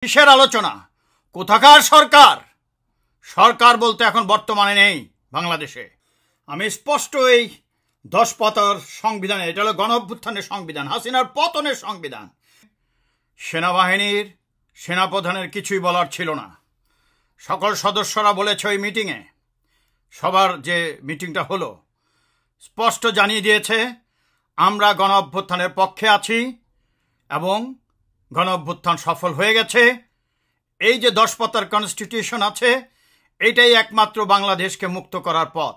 কিসের আলোচনা? কোথাকার সরকার? সরকার বলতে এখন বর্তমানে নেই বাংলাদেশে। আমি স্পষ্ট এই 10 পাতার সংবিধানে, এটা হলো গণঅভ্যুত্থানের সংবিধান, হাসিনার পতনের সংবিধান। সেনাবাহিনীর সেনাপ্রধানের কিছুই বলার ছিল না। সকল সদস্যরা বলেছে ওই মিটিংয়ে, সবার যে মিটিংটা হলো, স্পষ্ট জানিয়ে দিয়েছে আমরা গণঅভ্যুত্থানের পক্ষে আছি এবং গণঅভ্যুত্থান সফল হয়ে গেছে। এই যে 10 পাতার কনস্টিটিউশন আছে, এটাই একমাত্র বাংলাদেশকে মুক্ত করার পথ।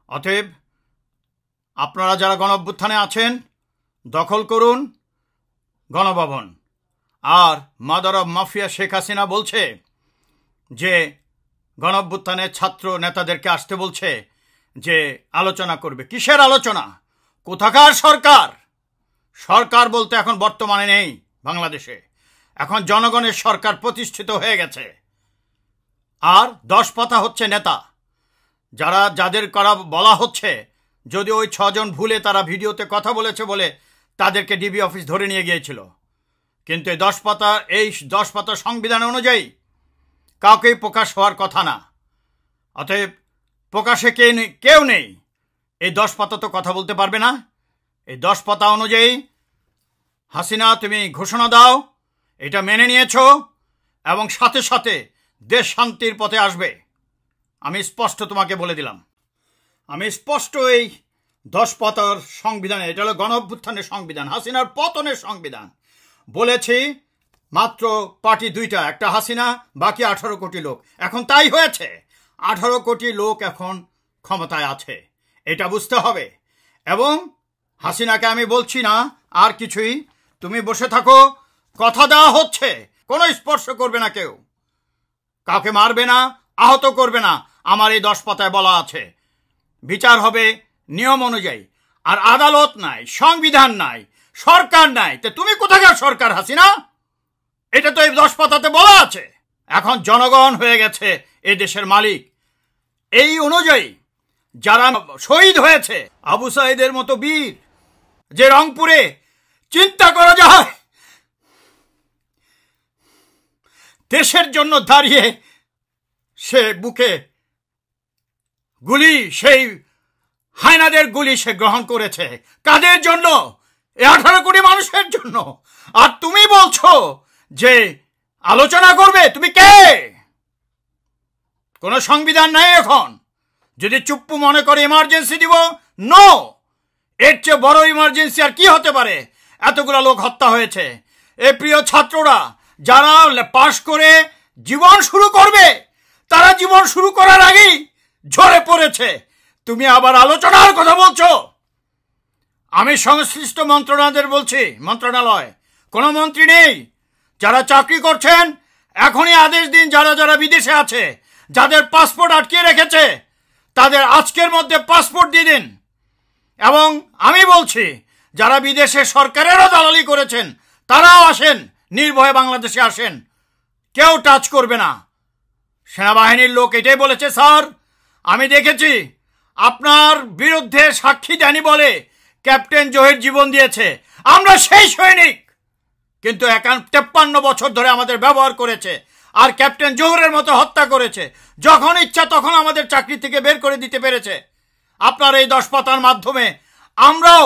অতএব আপনারা যারা গণঅভ্যুত্থানে আছেন, দখল করুন গণভবন। আর mother of mafia Sheikh Hasina বলছে যে গণঅভ্যুত্থানের ছাত্র নেতাদেরকে আসতে বলছে যে আলোচনা করবে। কিসের আলোচনা? কোথাকার সরকার? সরকার বলতে এখন বর্তমানে নেই বাংলাদেশে। এখন জনগণের সরকার প্রতিষ্ঠিত হয়ে গেছে। আর 10 পাতা হচ্ছে নেতা, যাদের করা বলা হচ্ছে। যদি ওই 6 জন ভুলে তারা ভিডিওতে কথা বলেছে বলে তাদেরকে ডিবি অফিস ধরে নিয়ে গিয়েছিল, কিন্তু এই 10 পাতা সংবিধান অনুযায়ী কাউকেই প্রকাশ হওয়ার কথা না। অতএব প্রকাশে কেউ নেই। এই 10 পাতা তো কথা বলতে পারবে না। এই 10 পাতা অনুযায়ী হাসিনা, তুমি ঘোষণা দাও এটা মেনে নিয়েছো এবং সাথে সাথে দেশ শান্তির পথে আসবে। আমি স্পষ্ট তোমাকে বলে দিলাম। আমি স্পষ্ট এই 10 পাতার সংবিধানে, এটা হলো গণঅভ্যুত্থানের সংবিধান, হাসিনার পতনের সংবিধান, বলেছি মাত্র পার্টি 2টা, একটা হাসিনা, বাকি 18 কোটি লোক। এখন তাই হয়েছে, 18 কোটি লোক এখন ক্ষমতায় আছে, এটা বুঝতে হবে। এবং হাসিনাকে আমি বলছি না আর কিছুই, তুমি বসে থাকো, কথা দেওয়া হচ্ছে, কোনো স্পর্শ করবে না কেউ, কাউকে মারবে না, আহত করবে না। আমার এই 10 পাতায় বলা আছে বিচার হবে নিয়ম অনুযায়ী। আর আদালত নাই, সংবিধান নাই, সরকার নাই। তো তুমি কোথাকার সরকার হাসিনা? এটা তো এই 10 পাতাতে বলা আছে। এখন জনগণ হয়ে গেছে এই দেশের মালিক। এই অনুযায়ী যারা শহীদ হয়েছে, আবু সাইদের মতো বীর, যে রংপুরে, চিন্তা করা যায়, দেশের জন্য দাঁড়িয়ে সে বুকে গুলি, সেই হায়নাদের গুলি সে গ্রহণ করেছে। কাদের জন্য? 18 কোটি মানুষের জন্য। আর তুমি বলছো যে আলোচনা করবে? তুমি কে? কোন সংবিধান নাই এখন। যদি চুপ্পু মনে করে ইমার্জেন্সি দিব, নো, এর চেয়ে বড় ইমার্জেন্সি আর কি হতে পারে? এতগুলো লোক হত্যা হয়েছে। এ প্রিয় ছাত্ররা যারা পাশ করে জীবন শুরু করবে, তারা জীবন শুরু করার আগেই ঝরে পড়েছে। তুমি আবার আলোচনার কথা বলছো। আমি সংশ্লিষ্ট মন্ত্রণালয়, কোনো মন্ত্রী নেই। যারা চাকরি করছেন এখনই আদেশ দিন, যারা বিদেশে আছে, যাদের পাসপোর্ট আটকে রেখেছে, তাদের আজকের মধ্যে পাসপোর্ট দিয়ে দিন। এবং আমি বলছি, যারা বিদেশে সরকারেরও দালালি করেছেন, তারাও আসেন, নির্ভয়ে বাংলাদেশে আসেন, কেউ টাচ করবে না। সেনাবাহিনীর লোক এটাই বলেছে, স্যার আমি দেখেছি আপনার বিরুদ্ধে সাক্ষী দেয়নি বলে ক্যাপ্টেন জহির জীবন দিয়েছে। আমরা সেই সৈনিক, কিন্তু 53 বছর ধরে আমাদের ব্যবহার করেছে আর ক্যাপ্টেন জহিরের মতো হত্যা করেছে। যখন ইচ্ছা তখন আমাদের চাকরি থেকে বের করে দিতে পেরেছে। আপনার এই 10 পাতার মাধ্যমে আমরাও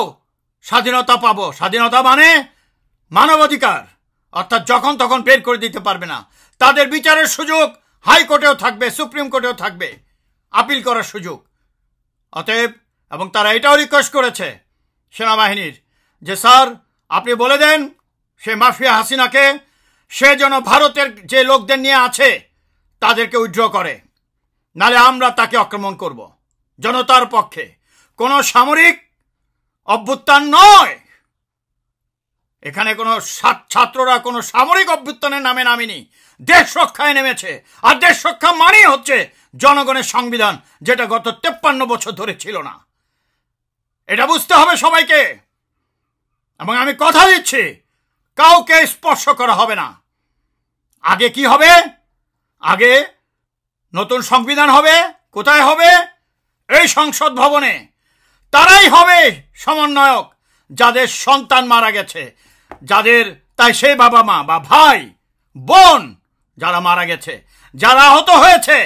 স্বাধীনতা পাবো। স্বাধীনতা মানে মানবাধিকার, অর্থাৎ যখন তখন বের করে দিতে পারবে না। তাদের বিচারের সুযোগ হাইকোর্টেও থাকবে, সুপ্রিম কোর্টেও থাকবে, আপিল করার সুযোগ। অতএব, এবং তারা এটাও রিকোয়েস্ট করেছে সেনাবাহিনীর যে স্যার আপনি বলে দেন সে মাফিয়া হাসিনাকে, সে যেন ভারতের যে লোকদের নিয়ে আছে তাদেরকে উইথড্র করে, নালে আমরা তাকে আক্রমণ করব। জনতার পক্ষে, কোনো সামরিক অভ্যুত্থান নয়। এখানে কোনো ছাত্ররা কোনো সামরিক অভ্যুত্থানের নামে নামেনি, দেশ রক্ষায় নেমেছে। আর দেশ রক্ষা মানেই হচ্ছে জনগণের সংবিধান, যেটা গত 53 বছর ধরে ছিল না। এটা বুঝতে হবে সবাইকে। এবং আমি কথা দিচ্ছি, কাউকে স্পর্শ করা হবে না। আগে কি হবে? আগে নতুন সংবিধান হবে। কোথায় হবে? এই সংসদ ভবনে। তারাই হবে সমন্বয়ক, যাদের সন্তান মারা গেছে, যাদের তাই সেই বাবা মা বা ভাই বোন যারা মারা গেছে, যারা আহত হয়েছে,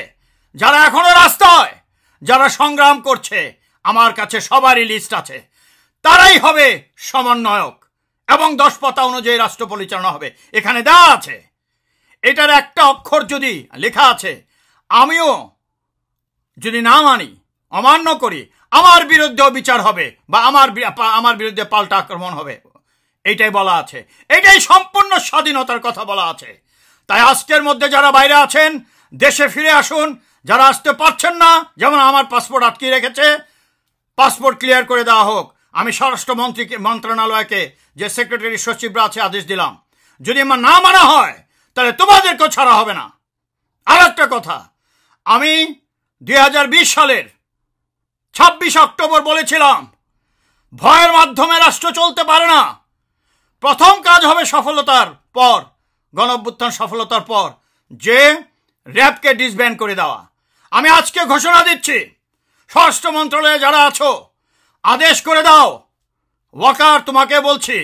যারা এখনো রাস্তায়, যারা সংগ্রাম করছে, আমার কাছে সবারই লিস্ট আছে। তারাই হবে সমন্বয়ক এবং 10 পাতা অনুযায়ী রাষ্ট্র পরিচালনা হবে। এখানে দেওয়া আছে। এটার একটা অক্ষর যদি লেখা আছে, আমিও যদি না মানি, অমান্য করি, আমার বিরুদ্ধেও বিচার হবে বা আমার বিরুদ্ধে পাল্টা আক্রমণ হবে। এইটাই বলা আছে, এটাই সম্পূর্ণ স্বাধীনতার কথা বলা আছে। তাই আজকের মধ্যে যারা বাইরে আছেন দেশে ফিরে আসুন, যারা আসতে পারছেন না, যেমন আমার পাসপোর্ট আটকে রেখেছে, পাসপোর্ট ক্লিয়ার করে দেওয়া হোক। আমি স্বরাষ্ট্র মন্ত্রণালয়কে যে সেক্রেটারি সচিবরা আছে আদেশ দিলাম, যদি আমার না মানা হয় তাহলে তোমাদেরকেও ছাড়া হবে না। আর একটা কথা, আমি 2020 সালের 26 অক্টোবর বলেছিলাম, ভয়ের মাধ্যমে রাষ্ট্র চলতে পারে না। প্রথম কাজ হবে সফলতার পর, গণঅভ্যুত্থান সফলতার পর, যে র্যাবকে ডিসব্যান্ড করে দেওয়া। আমি আজকে ঘোষণা দিচ্ছি, স্বরাষ্ট্র মন্ত্রণালয়ে যারা আছো, আদেশ করে দাও। ওয়াকার, তোমাকে বলছি,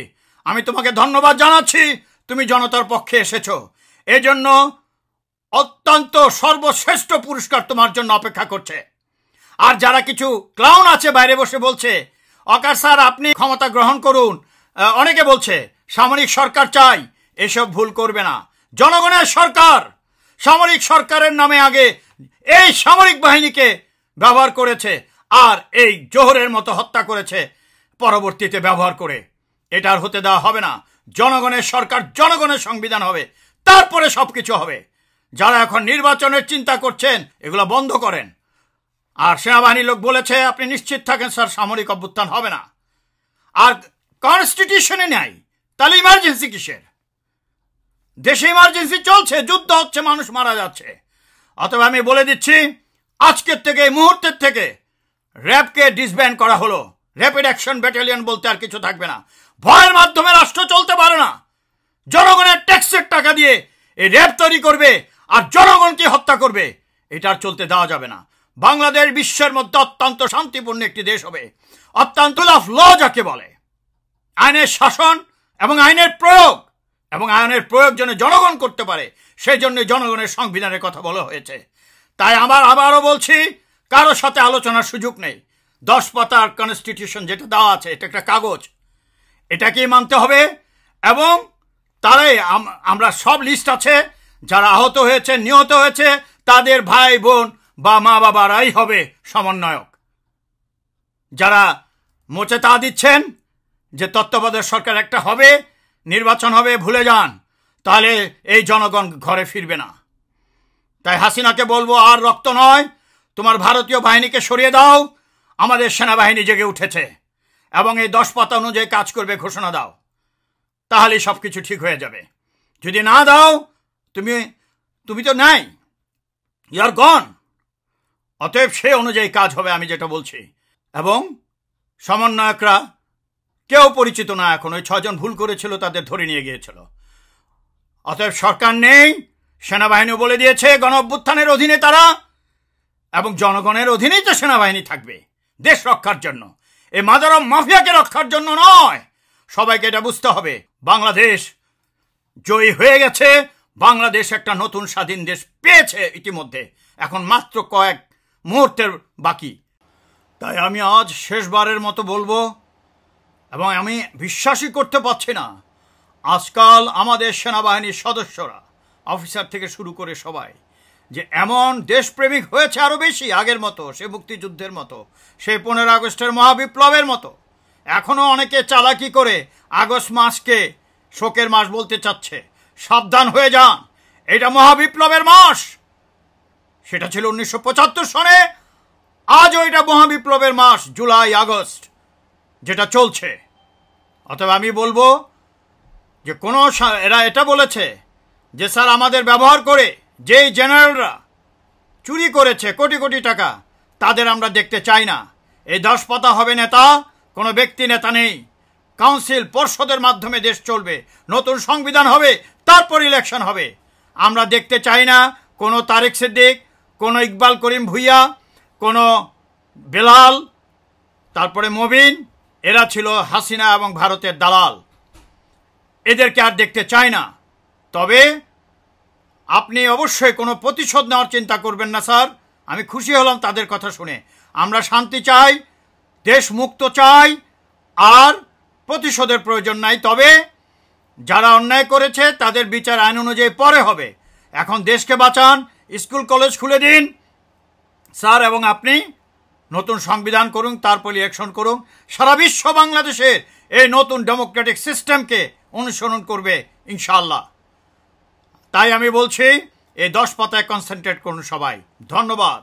আমি তোমাকে ধন্যবাদ জানাচ্ছি, তুমি জনতার পক্ষে এসেছো। এজন্য অত্যন্ত সর্বশ্রেষ্ঠ পুরস্কার তোমার জন্য অপেক্ষা করছে। আর যারা কিছু ক্লাউন আছে বাইরে বসে বলছে, ওয়াকার স্যার আপনি ক্ষমতা গ্রহণ করুন, অনেকে বলছে সামরিক সরকার চাই, এসব ভুল করবে না। জনগণের সরকার, সামরিক সরকারের নামে আগে এই সামরিক বাহিনীকে ব্যবহার করেছে, আর এই জোহরের মতো হত্যা করেছে পরবর্তীতে ব্যবহার করে। এটা আর হতে দেওয়া হবে না। জনগণের সরকার, জনগণের সংবিধান হবে, তারপরে সবকিছু হবে। যারা এখন নির্বাচনের চিন্তা করছেন, এগুলো বন্ধ করেন। আর সেনাবাহিনীর লোক বলেছে, আপনি নিশ্চিত থাকেন স্যার, সামরিক অভ্যুত্থান হবে না। আর কনস্টিটিউশনে নাই, তাহলে ইমার্জেন্সি কিসের? দেশে ইমার্জেন্সি চলছে, যুদ্ধ হচ্ছে, মানুষ মারা যাচ্ছে। অথবা আমি বলে দিচ্ছি, আজকের থেকে, এই মুহূর্তের থেকে র্যাবকে ডিসব্যান্ড করা হলো। র্যাপিড অ্যাকশন ব্যাটালিয়ন বলতে আর কিছু থাকবে না। ভয়ের মাধ্যমে রাষ্ট্র চলতে পারে না। জনগণের ট্যাক্সের টাকা দিয়ে এই র্যাব তৈরি করবে আর জনগণকে হত্যা করবে, এটা আর চলতে দেওয়া যাবে না। বাংলাদেশ বিশ্বের মধ্যে অত্যন্ত শান্তিপূর্ণ একটি দেশ হবে। অত্যন্ত অফ ল যাকে বলে, আইনের শাসন এবং আইনের প্রয়োগ, এবং আইনের প্রয়োগ যেন জনগণ করতে পারে, সেই জন্য জনগণের সংবিধানের কথা বলা হয়েছে। তাই আবারও বলছি, কারোর সাথে আলোচনার সুযোগ নেই। 10 পাতার কনস্টিটিউশন যেটা দেওয়া আছে, এটা একটা কাগজ, এটাকেই মানতে হবে। এবং তারাই আমরা সব লিস্ট আছে, যারা আহত হয়েছে, নিহত হয়েছে, তাদের ভাই বোন বা মা বাবারাই হবে সমন্বয়ক। যারা মোচে তা দিচ্ছেন যে তত্ত্বাবধায়ক সরকার একটা হবে, নির্বাচন হবে, ভুলে যান, তাহলে এই জনগণ ঘরে ফিরবে না। তাই হাসিনাকে বলবো, আর রক্ত নয়, তোমার ভারতীয় বাহিনীকে সরিয়ে দাও। আমাদের সেনাবাহিনী জেগে উঠেছে এবং এই 10 পাতা অনুযায়ী কাজ করবে, ঘোষণা দাও, তাহলেই সব কিছু ঠিক হয়ে যাবে। যদি না দাও, তুমি তো নাই, ইউ আর গন। অতএব সে অনুযায়ী কাজ হবে, আমি যেটা বলছি। এবং সমন্বয়করা কেউ পরিচিত না এখন, ওই 6 জন ভুল করেছিল, তাদের ধরে নিয়ে গিয়েছিল। অতএব সরকার নেই, সেনাবাহিনীও বলে দিয়েছে গণ অভ্যুত্থানের অধীনে তারা, এবং জনগণের অধীনেই তো সেনাবাহিনী থাকবে, দেশ রক্ষার জন্য, এই মাদার অফ মাফিয়াকে রক্ষার জন্য নয়। সবাইকে এটা বুঝতে হবে। বাংলাদেশ জয়ী হয়ে গেছে, বাংলাদেশ একটা নতুন স্বাধীন দেশ পেয়েছে ইতিমধ্যে, এখন মাত্র কয়েক মুহূর্তের বাকি। তাই আমি আজ শেষবারের মতো বলবো, এবং আমি বিশ্বাসই করতে পারছি না, আজকাল আমাদের সেনাবাহিনীর সদস্যরা, অফিসার থেকে শুরু করে সবাই, যে এমন দেশপ্রেমিক হয়েছে আরও বেশি, আগের মতো, সে মুক্তিযুদ্ধের মতো, সেই 15 আগস্টের মহাবিপ্লবের মতো। এখনও অনেকে চালাকি করে আগস্ট মাসকে শোকের মাস বলতে চাচ্ছে। সাবধান হয়ে যান, এটা মহাবিপ্লবের মাস। সেটা ছিল 1975 সনে, আজও এটা মহাবিপ্লবের মাস, জুলাই আগস্ট যেটা চলছে। অতএব আমি বলবো যে এরা এটা বলেছে যে স্যার আমাদের ব্যবহার করে যেই জেনারেলরা চুরি করেছে কোটি কোটি টাকা, তাদের আমরা দেখতে চাই না। এই 10 পাতা হবে নেতা, কোনো ব্যক্তি নেতা নেই। কাউন্সিল, পর্ষদের মাধ্যমে দেশ চলবে, নতুন সংবিধান হবে, তারপর ইলেকশন হবে। আমরা দেখতে চাই না কোনো তারেক সিদ্দিক, কোনো ইকবাল করিম ভুইয়া, কোনো বেলাল, তারপরে মবিন, এরা ছিল হাসিনা এবং ভারতের দালাল। এদেরকে আর দেখতে চাই না। তবে আপনি অবশ্যই কোনো প্রতিশোধ নেওয়ার চিন্তা করবেন না স্যার। আমি খুশি হলাম তাদের কথা শুনে। আমরা শান্তি চাই, দেশ মুক্ত চাই, আর প্রতিশোধের প্রয়োজন নাই। তবে যারা অন্যায় করেছে তাদের বিচার আইন অনুযায়ী পরে হবে। এখন দেশকে বাঁচান, স্কুল কলেজ খুলে দিন স্যার, এবং আপনি নতুন সংবিধান করুন, তারপরে ইলেকশন করুন। সারা বিশ্ব বাংলাদেশের এই নতুন ডেমোক্রেটিক সিস্টেমকে অনুসরণ করবে ইনশাআল্লাহ। তাই আমি বলছি এই 10 পাতায় কনসেন্ট্রেট করুন সবাই। ধন্যবাদ।